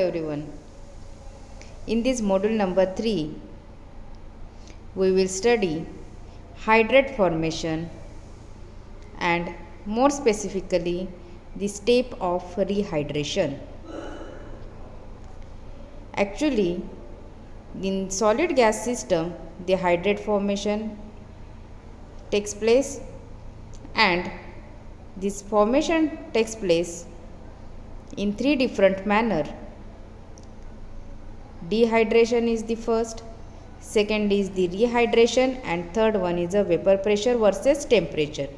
everyone. In this module number 3, we will study hydrate formation and more specifically the step of rehydration. Actually, in solid gas system, the hydrate formation takes place and this formation takes place in 3 different manner. Dehydration is the first, second is the rehydration, and third one is a vapor pressure versus temperature.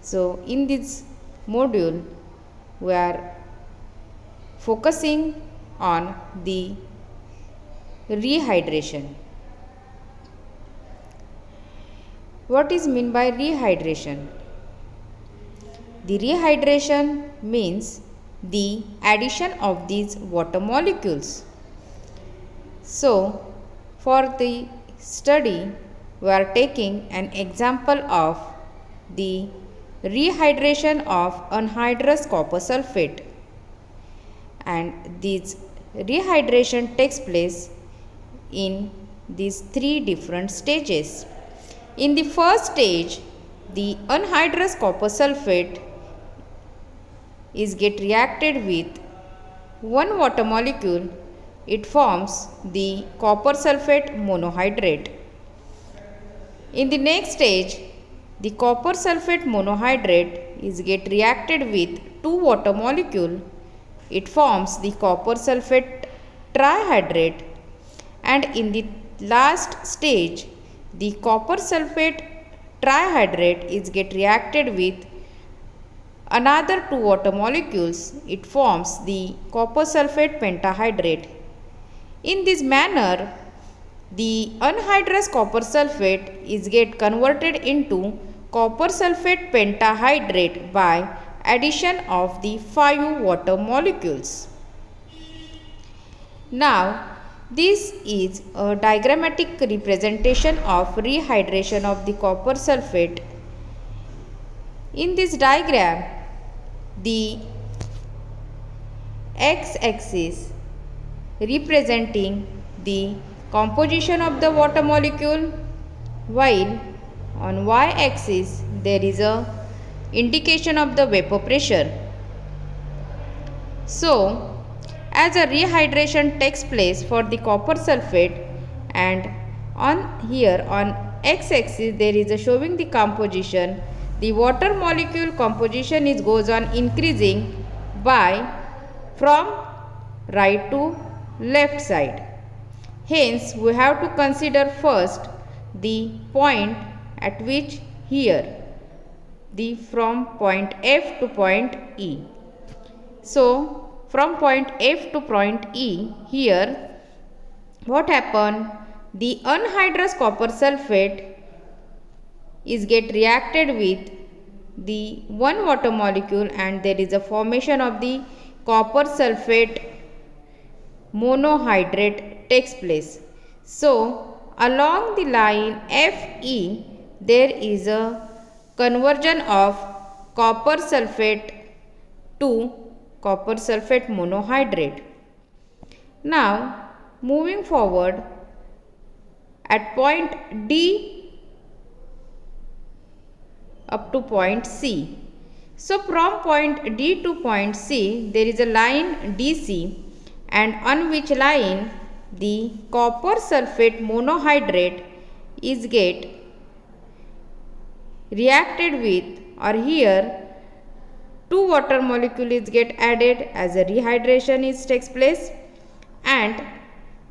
So in this module we are focusing on the rehydration. What is meant by rehydration? The rehydration means the addition of these water molecules. So, for the study, we are taking an example of the rehydration of anhydrous copper sulphate, and this rehydration takes place in these 3 different stages. In the first stage, the anhydrous copper sulphate is get reacted with one water molecule. It forms the copper sulphate monohydrate. In the next stage, the copper sulphate monohydrate is get reacted with 2 water molecule. It forms the copper sulphate trihydrate, and in the last stage, the copper sulphate trihydrate is get reacted with another 2 water molecules. It forms the copper sulphate pentahydrate. In this manner, the anhydrous copper sulphate is get converted into copper sulphate pentahydrate by addition of the 5 water molecules. Now, this is a diagrammatic representation of rehydration of the copper sulphate. In this diagram, the x-axis representing the composition of the water molecule, while on y-axis there is a indication of the vapor pressure. So, as a rehydration takes place for the copper sulphate, and on here on x-axis there is a showing the composition, the water molecule composition is goes on increasing by from right to left side. Hence, we have to consider first the point at which here the from point F to point E. So, from point F to point E, here what happened? The anhydrous copper sulphate is get reacted with the 1 water molecule, and there is a formation of the copper sulphate monohydrate takes place. So, along the line FE, there is a conversion of copper sulphate to copper sulphate monohydrate. Now, moving forward at point D up to point C. So, from point D to point C, there is a line DC, and on which line the copper sulphate monohydrate is get reacted with, or here 2 water molecules get added as a rehydration takes place, and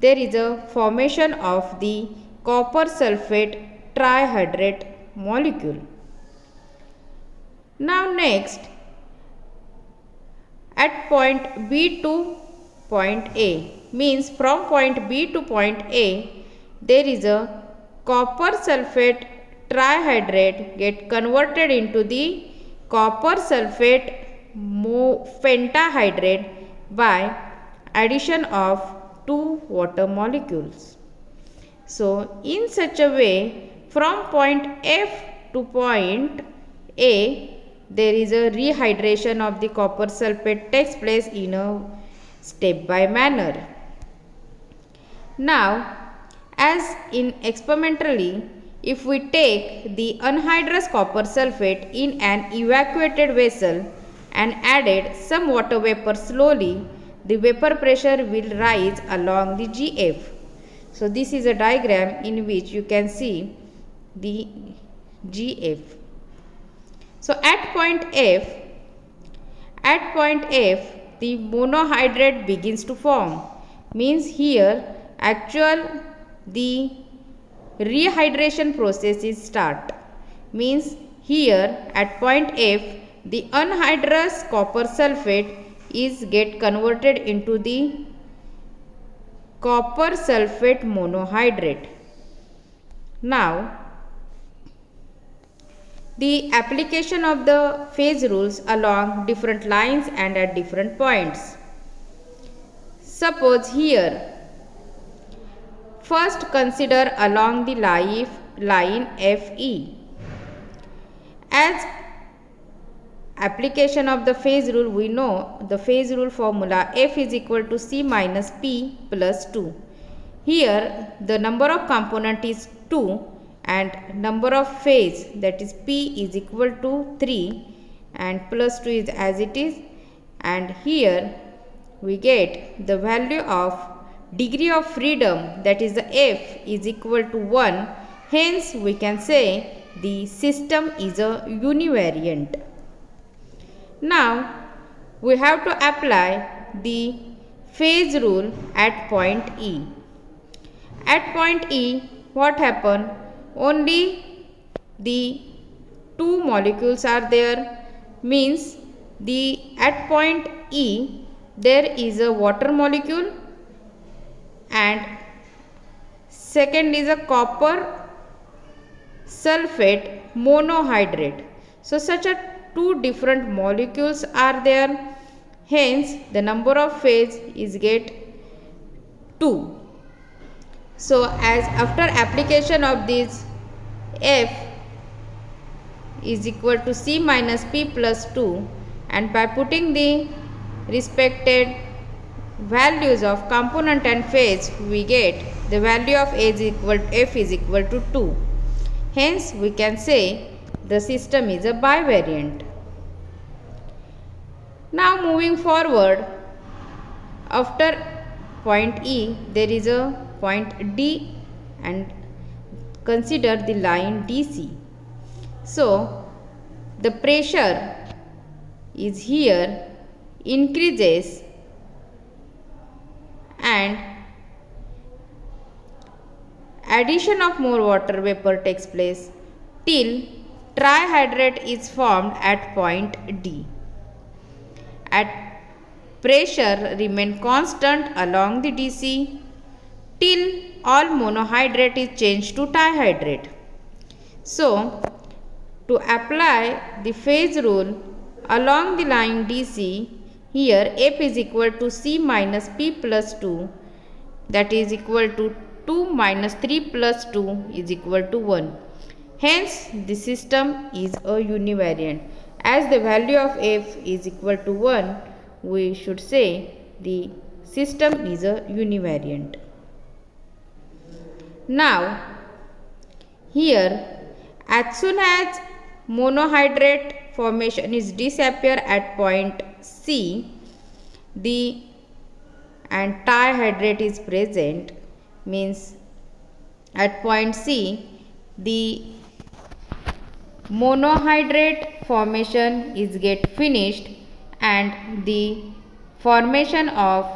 there is a formation of the copper sulphate trihydrate molecule. Now next, at point B to point A, means from point B to point A, there is a copper sulphate trihydrate get converted into the copper sulphate pentahydrate by addition of 2 water molecules. So, in such a way, from point F to point A, there is a rehydration of the copper sulphate takes place in a step by manner. Now, as in experimentally, if we take the anhydrous copper sulphate in an evacuated vessel and added some water vapor slowly, the vapor pressure will rise along the GF. So, this is a diagram in which you can see the GF. So, at point F, the monohydrate begins to form. Means here the rehydration process is start. Means here at point F, the anhydrous copper sulphate is get converted into the copper sulphate monohydrate. Now, the application of the phase rules along different lines and at different points. Suppose here, first consider along the line FE. As application of the phase rule, we know the phase rule formula F is equal to C minus P plus 2. Here the number of component is 2 and number of phase, that is P, is equal to 3 and plus 2 is as it is, and here we get the value of degree of freedom, that is the F, is equal to 1. Hence we can say the system is a univariant. Now we have to apply the phase rule at point E. At point E, what happened? Only the two molecules are there. Means at point E there is a water molecule and second is a copper sulphate monohydrate. So such a two different molecules are there. Hence the number of phase is get 2. So as after application of this, F is equal to C minus P plus 2, and by putting the respected values of component and phase, we get the value of F is equal to 2. Hence we can say the system is a bivariant. Now moving forward, after point E there is a point D and consider the line DC. So the pressure is here increases and addition of more water vapor takes place till trihydrate is formed at point D. At pressure remain constant along the DC till all monohydrate is changed to trihydrate. So to apply the phase rule along the line DC, here F is equal to C minus P plus 2, that is equal to 2 minus 3 plus 2 is equal to 1. Hence the system is a univariant. As the value of F is equal to 1, we should say the system is a univariant. Now here, as soon as monohydrate formation is disappear at point C, and trihydrate is present, means at point C the monohydrate formation is get finished and the formation of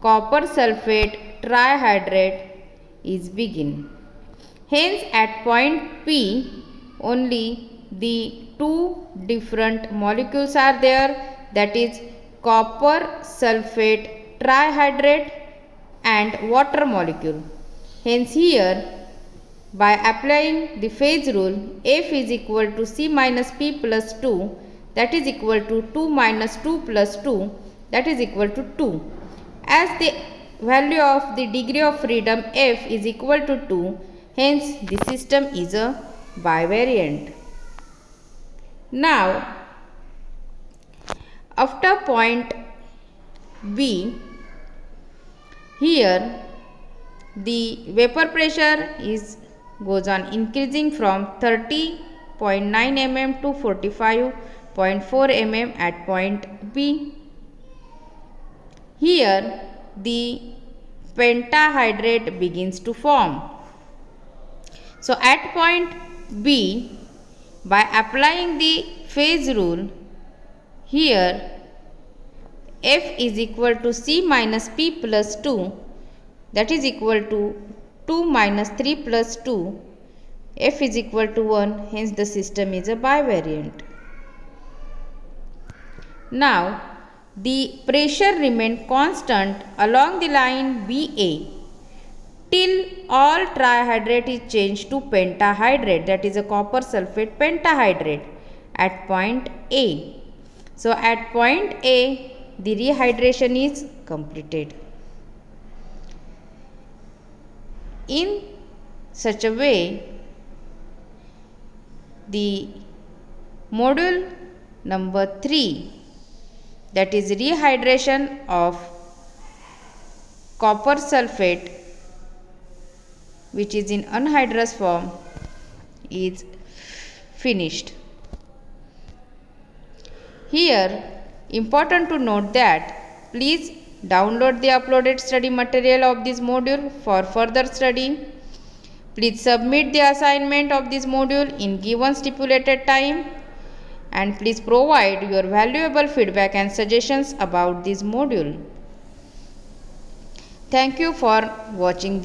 copper sulphate trihydrate is begin. Hence at point P only the two different molecules are there, that is copper sulphate trihydrate and water molecule. Hence here by applying the phase rule, F is equal to C minus P plus 2, that is equal to 2 minus 2 plus 2, that is equal to 2. As the value of the degree of freedom F is equal to 2, hence the system is a bivariant. Now after point B, Here the vapor pressure goes on increasing from 30.9 mm to 45.4 mm at point B. Here the pentahydrate begins to form. So at point B, by applying the phase rule, here F is equal to C minus P plus 2, that is equal to 2 minus 3 plus 2, F is equal to 1, hence the system is a bivariant. Now the pressure remained constant along the line BA till all trihydrate is changed to pentahydrate, that is a copper sulphate pentahydrate at point A. So at point A, the rehydration is completed. In such a way, the module number 3, that is rehydration of copper sulphate, which is in anhydrous form, is finished. Here, important to note that please download the uploaded study material of this module for further study. Please submit the assignment of this module in given stipulated time, and please provide your valuable feedback and suggestions about this module. Thank you for watching this